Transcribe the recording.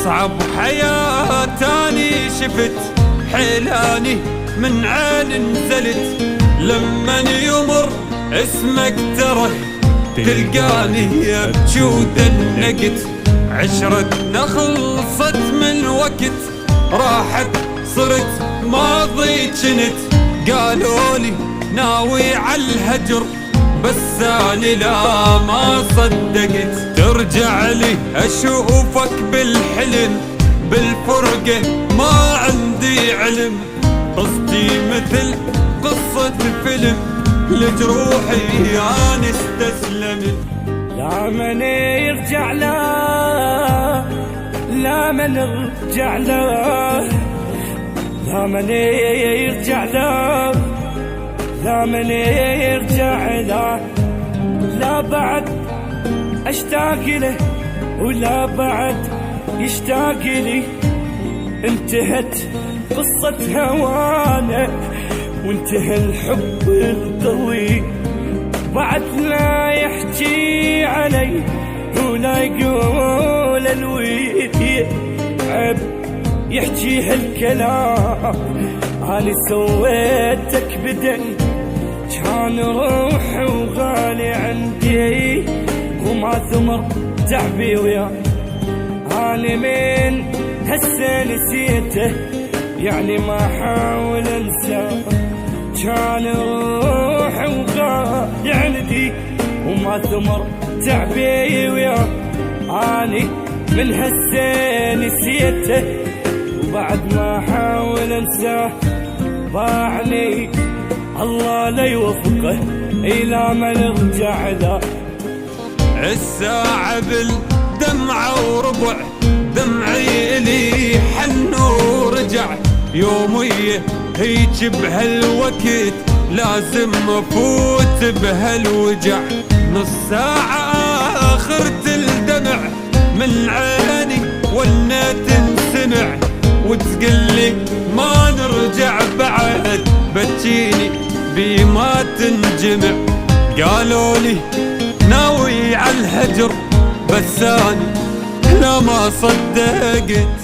أصعب حياتاني شفت حيلاني من عين نزلت لمن يمر اسمك تره تلقاني بجود النقت عشرتنا خلصت من وقت راحت صرت ماضي جنت قالولي ناوي عالهجر بس أنا لا ما صدقت ترجع لي أشوفك بالحلم بالفرقة ما عندي علم قصتي مثل قصة فيلم لجروحي أنا استسلمت لا من يرجع له لا من يرجع له لا من يرجع له لا من يرجع له لا بعد اشتاق له ولا بعد يشتاق لي انتهت قصة هوانا وانتهى الحب القوي بعد لا يحكي علي ولا يقول الوي عيب يحكي هالكلام أنا سويتك بدني كان روحي وغالي عندي وما ثمر تعبي وياه أنا من هسه نسيته يعني ما حاول انساه كان روحي وغالي عندي وما ثمر تعبي وياه أنا من هسه نسيته وبعد ما حاول انساه باعني الله لا يوفقه الى ما نرجع له الساعة بالدمعة وربع دمعي لي حن ورجع يومية هيج بهالوقت لازم افوت بهالوجع نص ساعة اخرت الدمع من عيني ولا تنسمع وتقلي ما نرجع بعد بتجيني بما تنجمع قالولي ناوي عالهجر بس أنا لا ما صدقت